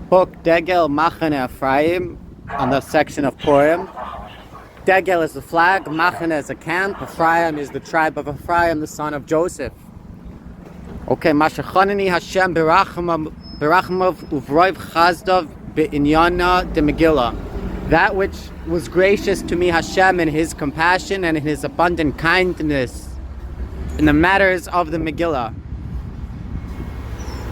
book Degel Machane Ephraim on the section of Purim. Degel is the flag, Machane is a camp, Ephraim is the tribe of Ephraim, the son of Joseph. Okay, Shachnani Hashem Berachmav Uvrov Chasdiv Beinyanna de Megillah. That which was gracious to me, Hashem, in His compassion and in His abundant kindness in the matters of the Megillah.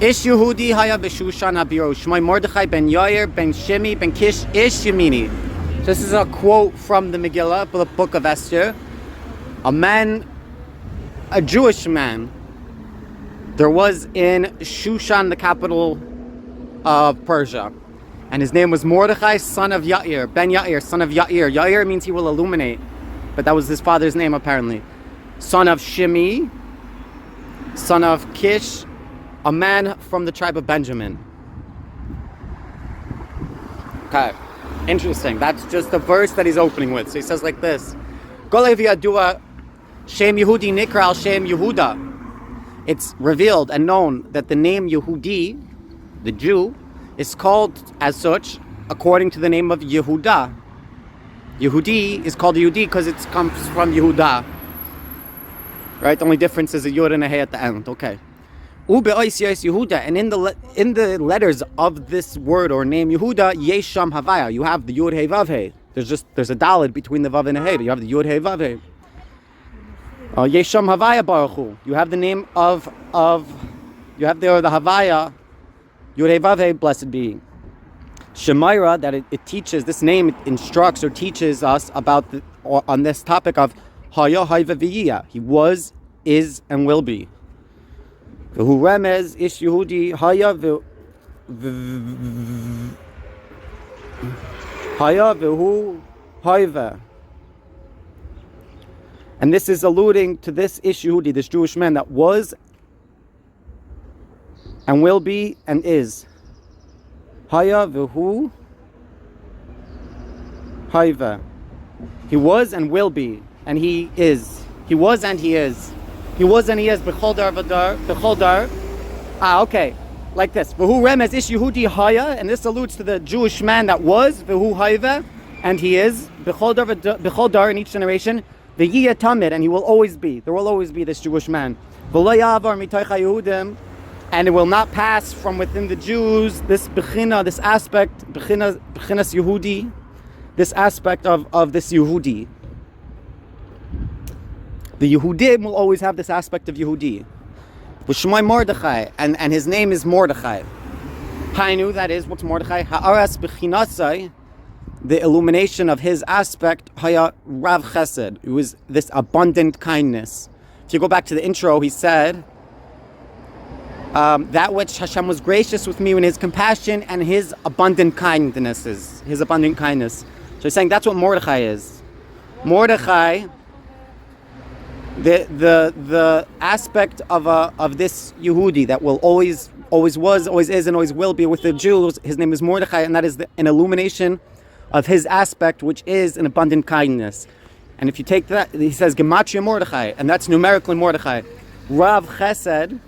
Ish Yehudi haya b'Shushan habiro Shimei Mordechai ben Yair ben Shimei ben Kish ish Yimiני. So this is a quote from the Megillah, the book of Esther. A Jewish man, there was in Shushan, the capital of Persia, and his name was Mordechai, son of Yair, ben Yair, son of Yair. Yair means he will illuminate, but that was his father's name apparently. Son of Shimei, son of Kish, a man from the tribe of Benjamin. Okay, interesting. That's just the verse that he's opening with. So he says like this: Gole viadua shem Yehudi nekra al shem Yehuda. It's revealed and known that the name Yehudi, the Jew, is called as such according to the name of Yehuda. Yehudi is called Yehudi because it comes from Yehuda. Right? The only difference is a yod and a hey at the end. Okay. Yehuda, and in the letters of this word or name Yehuda, Yesham Havaya, you have the Yod Hey Vav Hey. There's a dalid between the Vav and the Hey, but you have the Yod Hey Vav Hey. Yesham Havaya Baruch Hu. You have the name of you have there the Havaya, Yod Hey Vav Hey, blessed be. Shemira, that it teaches, this name it instructs or teaches us about on this topic of Haya Hayva Viyyah. He was, is, and will be. Who remez ish Yehudi haya v'hu hayva. And this is alluding to this ish Yehudi, this Jewish man that was and will be and is. Haya v'hu hayva. He was and will be and he is. He was and he is. He was and he is b'chol dar v'dar, b'chol dar. Okay, like this. V'hu remez ish Yehudi haya, and this alludes to the Jewish man that was v'hu hayva, and he is b'chol dar in each generation. V'yiyeh tamid, and he will always be. There will always be this Jewish man. V'lo ya'avar mitoich Yehudim, and it will not pass from within the Jews. This bechina, this aspect, bechinas Yehudi, this aspect of this Yehudi. The Yehudim will always have this aspect of Yehudi. Shimei Mordechai, and his name is Mordechai. Hainu, that is, what's Mordechai? Ha'aras b'chinasai, the illumination of his aspect, haya rav chesed. It was this abundant kindness. If you go back to the intro, he said, that which Hashem was gracious with me in His compassion and His abundant kindnesses. His abundant kindness. So he's saying that's what Mordechai is. Mordechai, the aspect of this Yehudi that will always was, always is, and always will be with the Jews, his name is Mordechai, and that is an illumination of his aspect, which is an abundant kindness. And if you take that, he says Gematria Mordechai, and that's numerically Mordechai. Rav Chesed,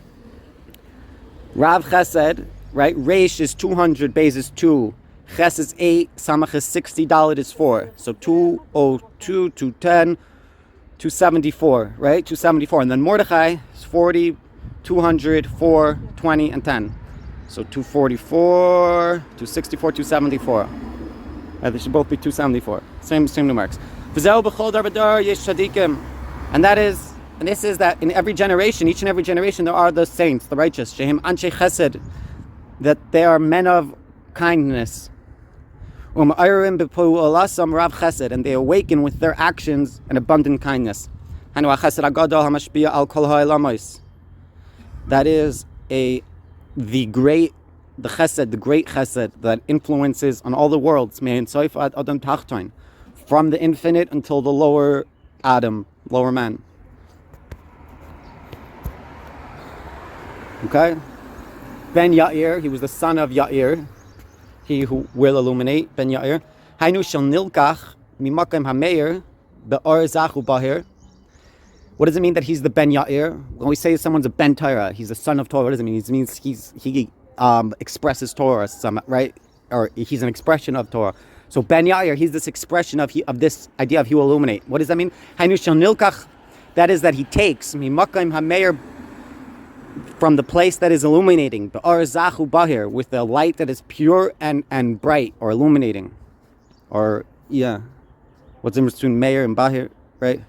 right? Reish is 200, Beis is 2, Ches is 8, Samach is 60, Dalet is 4. So 202, 210, 274, right? 274. And then Mordechai is 40, 200, 4, 20, and 10. So 244, 264, 274. They should both be 274. Same numerics. And this is that in every generation, each and every generation, there are the saints, the righteous, Shehim Anshe Chesed, that they are men of kindness. And they awaken with their actions an abundant kindness. That is the great chesed that influences on all the worlds, from the infinite until the lower Adam, lower man. Okay? Ben Yair, he was the son of Yair, he who will illuminate, Ben Yair. Hainu shel nilkach mimakim hameir be'or zachu bahir. What does it mean that he's the Ben Yair? When we say someone's a Ben Torah, he's the son of Torah, what does it mean? It means he expresses Torah, right? Or he's an expression of Torah. So Ben Yair, he's this expression of this idea of he will illuminate. What does that mean? That is that he takes from the place that is illuminating, with the light that is pure and bright, or illuminating. Or, yeah. What's the difference between Meir and Bahir, right?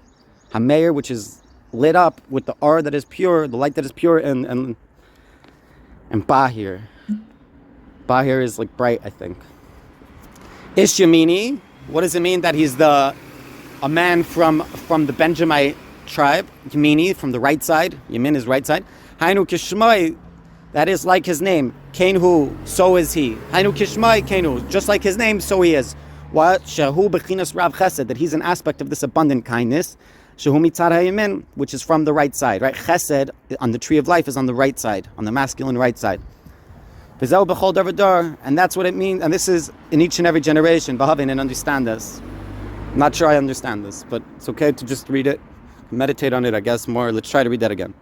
HaMeir, which is lit up with the R that is pure, the light that is pure, and Bahir. Bahir is like bright, I think. Ish Yemini, what does it mean that he's a man from the Benjamite tribe? Yimini, from the right side. Yamin is right side. Hainu Kishmai, that is like his name. Kenhu, so is he. Hainu Kishmai, Kenhu, just like his name, so he is. What? Shahu Bechinas Rav Chesed, that he's an aspect of this abundant kindness. Shahu Mitzad HaYamin, which is from the right side, right? Chesed, on the tree of life, is on the right side, on the masculine right side. And that's what it means, and this is in each and every generation. Vahavin, and understand this. I'm not sure I understand this, but it's okay to just read it, meditate on it, I guess, more. Let's try to read that again.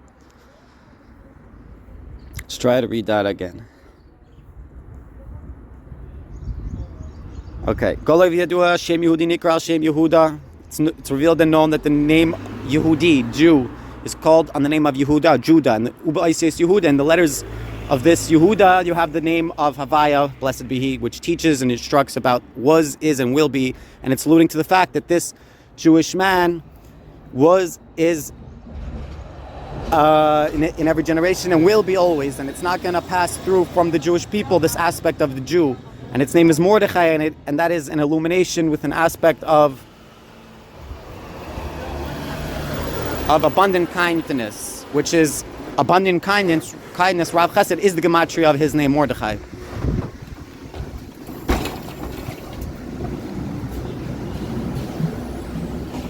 Let's try to read that again. Okay. Goloy Viedua, Shem Yehudi Nikra, Shem Yehuda. It's revealed and known that the name Yehudi, Jew, is called on the name of Yehuda, Judah, and the Uba Isis Yehuda, and the letters of this Yehuda, you have the name of Havaya, blessed be he, which teaches and instructs about was, is, and will be, and it's alluding to the fact that this Jewish man is in every generation and will be always, and it's not going to pass through from the Jewish people, this aspect of the Jew, and its name is Mordechai, and that is an illumination with an aspect of abundant kindness, which is abundant kindness. Rav Chesed is the gematria of his name, Mordechai.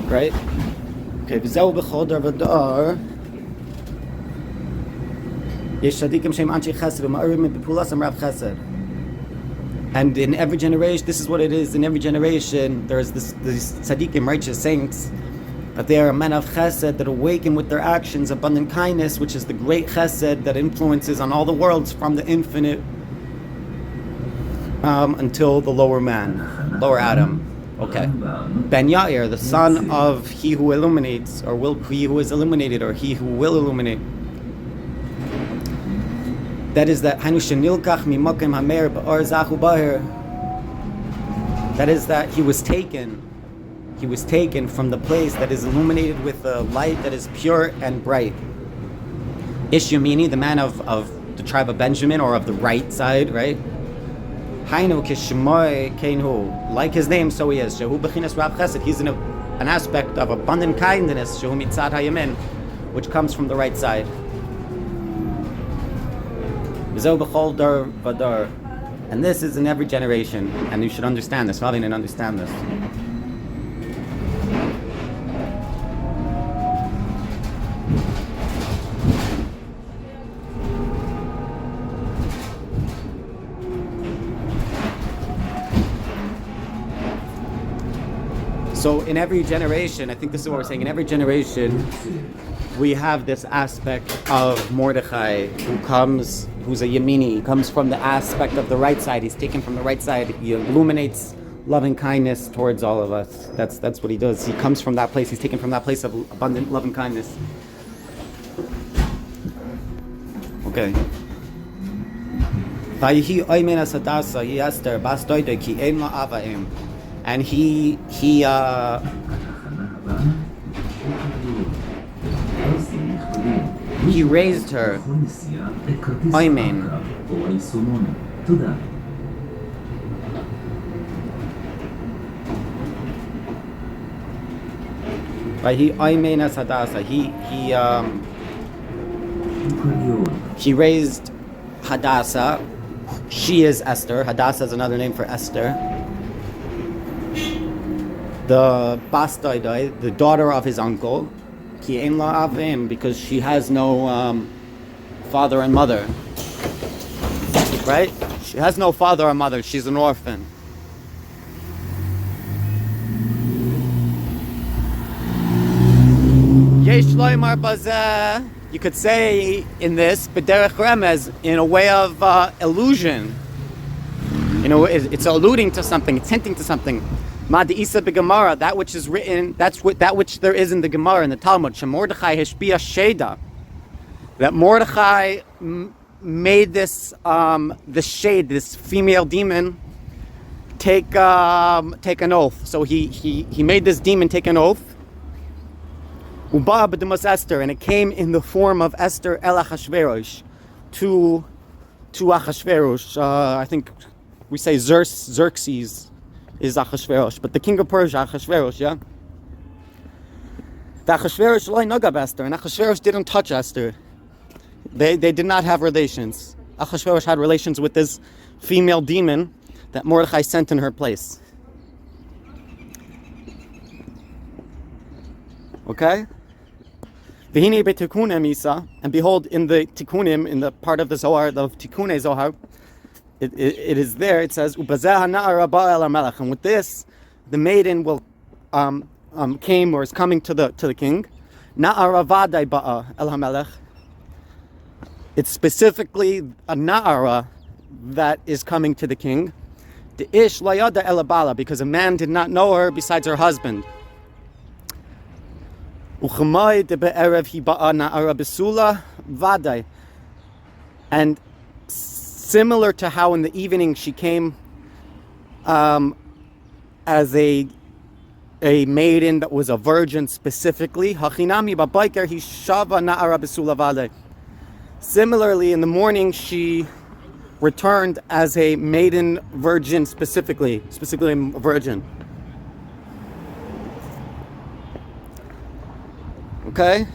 Right? Okay. V'zeu b'chol dar v'dar. Yesh tzadikim shem anshei chesed v'ma'arim b'pulasam Rav Chesed. And in every generation, this is what it is. In every generation, there's these tzadikim, righteous saints. But they are men of chesed that awaken with their actions abundant kindness, which is the great chesed that influences on all the worlds from the infinite until the lower man, lower Adam. Okay. Ben Yair, the son of he who illuminates, or he who is illuminated, or he who will illuminate. That is that Hanu shenilkach mimakim hamer ba'or zachu bahir. That is that he was taken from the place that is illuminated with a light that is pure and bright. Ish Yemini, the man of the tribe of Benjamin, or of the right side, right? Hainu Kishmoi Kenhu, like his name, so he is. Shehu Bechinas Rav Chesed, he's an aspect of abundant kindness, Shehu Mitzad HaYamin, which comes from the right side. V'zeu b'chol dar v'dar, and this is in every generation, and you should understand this. Ravin, and understand this. So in every generation, I think this is what we're saying, in every generation, we have this aspect of Mordechai who's a Yemini. He comes from the aspect of the right side. He's taken from the right side. He illuminates loving kindness towards all of us. That's what he does. He comes from that place. He's taken from that place of abundant loving kindness. Okay. And he raised her. Amen. He raised Hadassah. She is Esther. Hadassah is another name for Esther. The Bastoidai, the daughter of his uncle, Ki ein la avim, because she has no father and mother. Right? She has no father or mother. She's an orphan. Yesh loymar bazeh. you could say in this, b'derech remez, in a way of illusion. You know, it's alluding to something, it's hinting to something. Ma de'isa b'Gemara, that which is written, that which there is in the Gemara, in the Talmud, Mordechai hishbia sheda, that Mordechai made this the shade, this female demon, take an oath. So he made this demon take an oath. Uba b'demas Esther, and it came in the form of Esther el Achashverosh, to Achashverosh. I think we say Xerxes is Achashverosh, but the king of Persia, Achashverosh, yeah. The Achashverosh loy nagab Esther, and Achashverosh didn't touch Esther. They did not have relations. Achashverosh had relations with this female demon that Mordechai sent in her place. Okay? V'hinei b'tikunim Isa, and behold, in the tikunim, in the part of the Zohar, the tikunei Zohar, it is there. It says, "Ubazeh hana'ar haba el hamelech," and with this, the maiden will came or is coming to the king. Na'ar avadai ba'a el hamelech. It's specifically a na'ara that is coming to the king. The ish la yada el bala, because a man did not know her besides her husband. Uchamai de be'erev hi ba'a na'ara besula vadai. And similar to how in the evening she came as a maiden that was a virgin specifically. Hachinami ba'baiker hi shava na'ara besula vadai. Similarly, in the morning she returned as a maiden virgin specifically a virgin. Okay?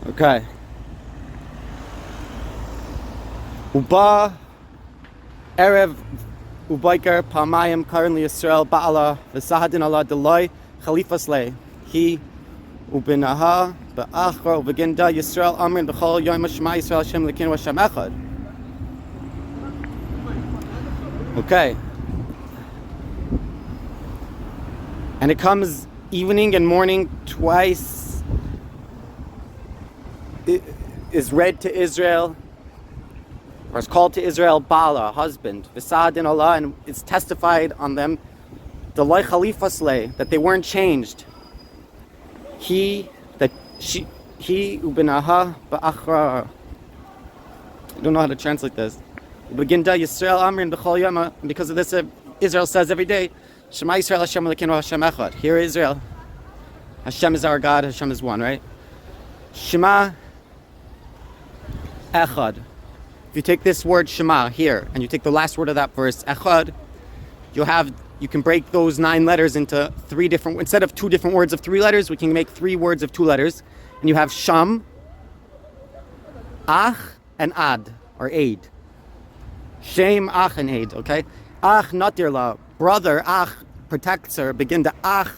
Okay. Uba Erev Ubaiker Pamayim currently Yisrael Ba'ala V'Sahadin Allah Deloi Khalifa Slay. He Ubinaha Ba'achra Ubeginda Yisrael Amrin B'chol Yom Shema Yisrael Hashem Lekin Hashem Echad. Okay. And it comes evening and morning twice. It is read to Israel, or is called to Israel Bala, husband, V'Sad in Allah, and it's testified on them, the Loi Khalifa Slay, that they weren't changed. He Ubinaha Ba'achra. I don't know how to translate this. Ubeginda Yisrael Amrin B'chol Yama, because of this, Israel says every day, Shema Yisrael Hashem Lekinu Hashem Echad. Hear Israel, Hashem is our God, Hashem is one, right? Shema Echad. If you take this word Shema here, and you take the last word of that verse, Echad, you can break those 9 letters into 3 different, instead of 2 different words of 3 letters, we can make 3 words of 2 letters. And you have Sham, Ach, and Ad, or Aid. Shem, Ach, and Aid, okay? Ach, natir la, brother, Ach, protects her, begin to Ach,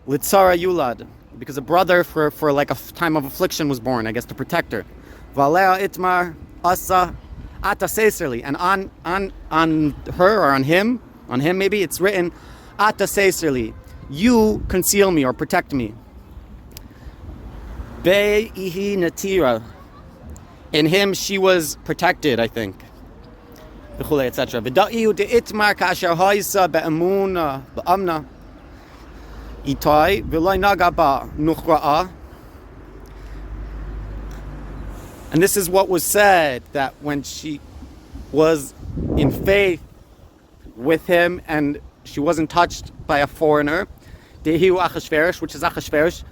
Litzara Yulad, because a brother for like a time of affliction was born, I guess, to protect her. Valea Itmar, Asa, Ata Seserli, and on her, or on him maybe, it's written, Ata Seserli, you conceal me or protect me. Be Ihi Natira, in him she was protected, I think. Etc. V'da'iu de'itmar kasher ha'isa be'emun be'amna itai v'loi naga ba nuchra'a. And this is what was said, that when she was in faith with him and she wasn't touched by a foreigner, de'iu Achashverosh, which is Achashverosh,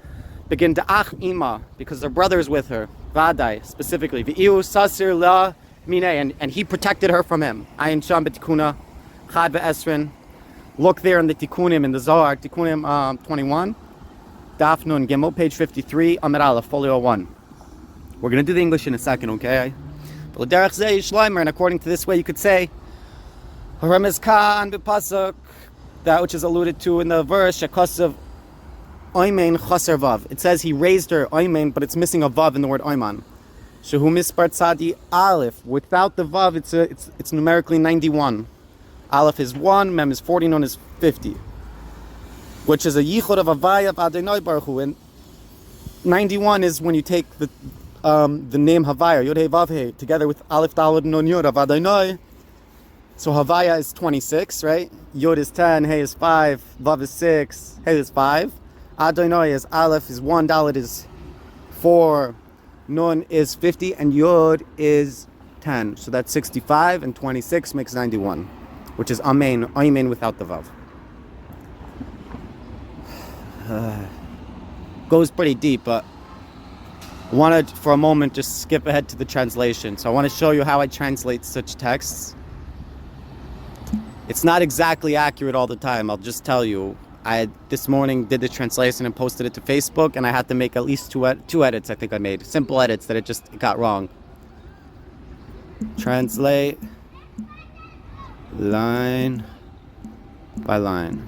begin to ach ima, because her brother is with her, vadai specifically. V'iu sasir la Minei, and he protected her from him. Ayin Sham B'Tikuna, Chad V'Esrin. Look there in the Tikunim, in the Zohar, Tikunim 21, Daf Nun Gimel, page 53, Amid Aleph, folio 1. We're going to do the English in a second, okay? But L'derech Zeh Yishleimer, and according to this way, you could say, Haremez Kan B'Pasuk, that which is alluded to in the verse, Shekosav Oymein Chaser Vav. It says he raised her Oymein, but it's missing a Vav in the word Oyman. Shehu Mispar Tzadi Aleph. Without the Vav, it's numerically 91. Aleph is 1, Mem is 40, Nun is 50. which is a yichud of Havaya of Adonai Baruch Hu. And 91 is when you take the name Havaya, Yod He Vav He, together with Aleph Daled Nun Yod of Adonai. So Havaya is 26, right? Yod is 10, He is 5, Vav is 6, He is 5. Adonai is Aleph is 1, Daled is 4, Nun is 50, and Yod is 10. So that's 65, and 26 makes 91, which is Amen without the Vav. Goes pretty deep, but I wanted for a moment just skip ahead to the translation. So I want to show you how I translate such texts. It's not exactly accurate all the time, I'll just tell you. I this morning did the translation and posted it to Facebook, and I had to make at least two edits. I think I made simple edits that it got wrong. Translate line by line.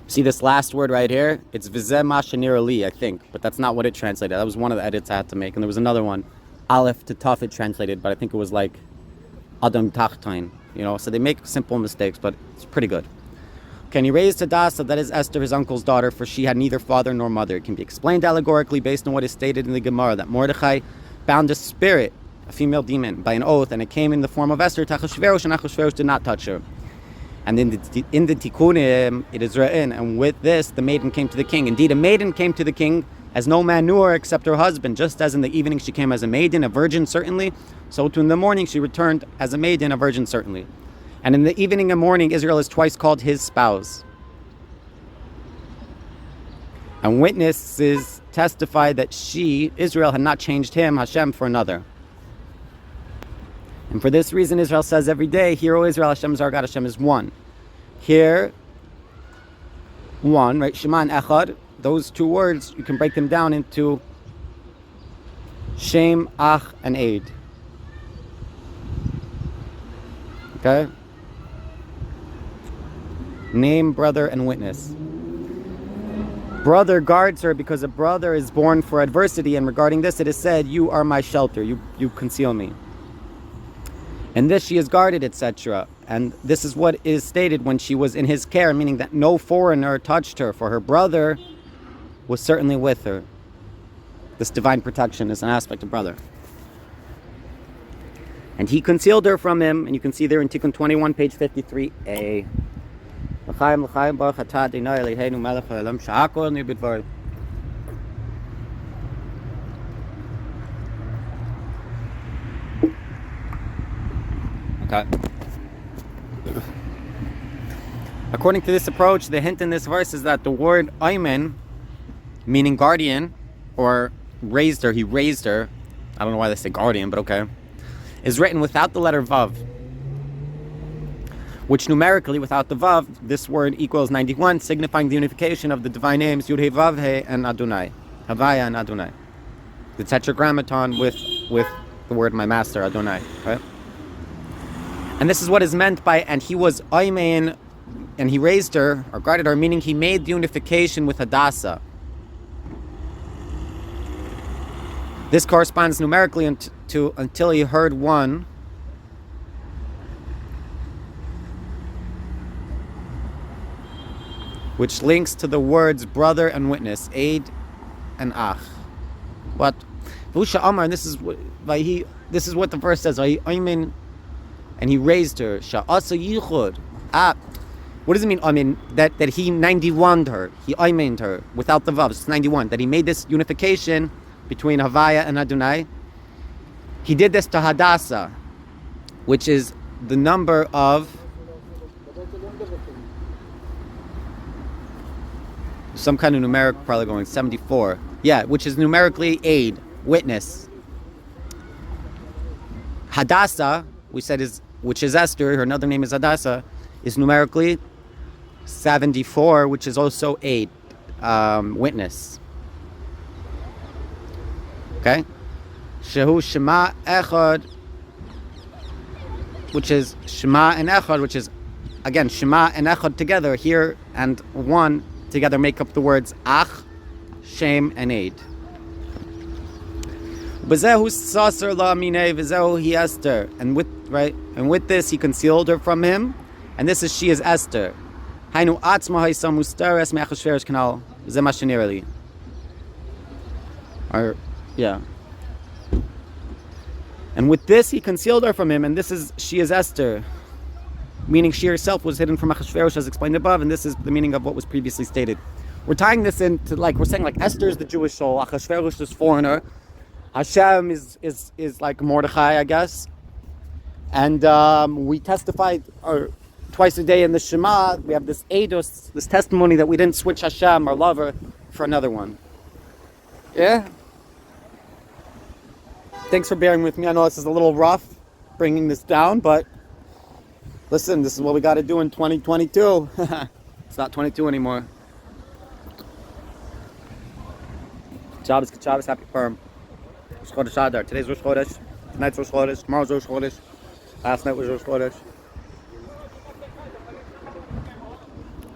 See this last word right here? It's v'zeh ma shenira li, I think, but that's not what it translated. That was one of the edits I had to make, and there was another one, Aleph to Taf, it translated, but I think it was like Adam Tachtain. You know, so they make simple mistakes, but it's pretty good. Okay, and he raised Hadassah, that is Esther, his uncle's daughter, for she had neither father nor mother. It can be explained allegorically based on what is stated in the Gemara, that Mordechai bound a spirit, a female demon, by an oath, and it came in the form of Esther to Achashverosh, and Achashverosh did not touch her. And in the Tikkunim, it is written, and with this, the maiden came to the king. Indeed, a maiden came to the king, as no man knew her except her husband. Just as in the evening she came as a maiden, a virgin certainly, so too in the morning she returned as a maiden, a virgin certainly. And in the evening and morning, Israel is twice called his spouse. And witnesses testify that she, Israel, had not changed him, Hashem, for another. And for this reason, Israel says every day, Hear, O Israel, Hashem is our God, Hashem is one. Here, one, right? Shema and Echad, those two words, you can break them down into Shem, Ach, and Eid. Okay? Name, brother, and witness. Brother guards her because a brother is born for adversity, and regarding this it is said, You are my shelter, you conceal me. And this she is guarded, etc. And this is what is stated when she was in his care, meaning that no foreigner touched her, for her brother was certainly with her. This divine protection is an aspect of brother. And he concealed her from him, and you can see there in Tikkun 21, page 53a. L'chaim, l'chaim, baruch atah Adonai Eloheinu melech haolam shehakol neh b'dvaro. Okay. According to this approach, the hint in this verse is that the word Ayman, meaning guardian, or raised her, he raised her, I don't know why they say guardian, but okay, is written without the letter Vav, which numerically, without the Vav, this word equals 91, signifying the unification of the divine names Yud He Vav He and Adonai, Havaya and Adonai. The tetragrammaton with the word my master, Adonai, right? And this is what is meant by, and he was Ayman, and he raised her, or guarded her, meaning he made the unification with Hadassah. This corresponds numerically until he heard one, which links to the words brother and witness, Eid and Ach. What? And this is what the verse says. Ayman, and he raised her. Sha'asa yichud. What does it mean? I mean that he 91'd her. He aymaned her without the vav. It's 91. That he made this unification between Havaya and Adonai. He did this to Hadassah, which is the number of some kind of numeric, probably going 74. Yeah, which is numerically aid, witness. Hadassah, we said which is Esther, her another name is Hadassah, is numerically 74, which is also aid, witness. Okay? Shehu Shema Echad, which is Shema and Echad, which is, again, Shema and Echad together, here and one together make up the words Ach, Shem, and Eid. B'zehu saser la minei v'zehu hi Esther, and with this he concealed her from him, And this is she is Esther. Hainu atzma haysa musteres me'achashverosh kanal. Ze ma shenira li. Or, yeah. And with this he concealed her from him, and this is she is Esther. Meaning she herself was hidden from Achashverosh as explained above, and this is the meaning of what was previously stated. We're tying this into, like, we're saying, like, Esther is the Jewish soul, Achashverosh is foreigner, Hashem is like Mordechai, I guess. And we testified twice a day in the Shema. We have this eidos, this testimony that we didn't switch Hashem, our lover, for another one. Yeah? Thanks for bearing with me. I know this is a little rough, bringing this down, but listen, this is what we got to do in 2022. It's not 22 anymore. Shabbos, happy Purim. Rosh Chodesh Adar. Today's Rosh Chodesh. Tonight's Rosh Chodesh. Tomorrow's Rosh Chodesh. Last night was Rosh Chodesh.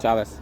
Shabbos.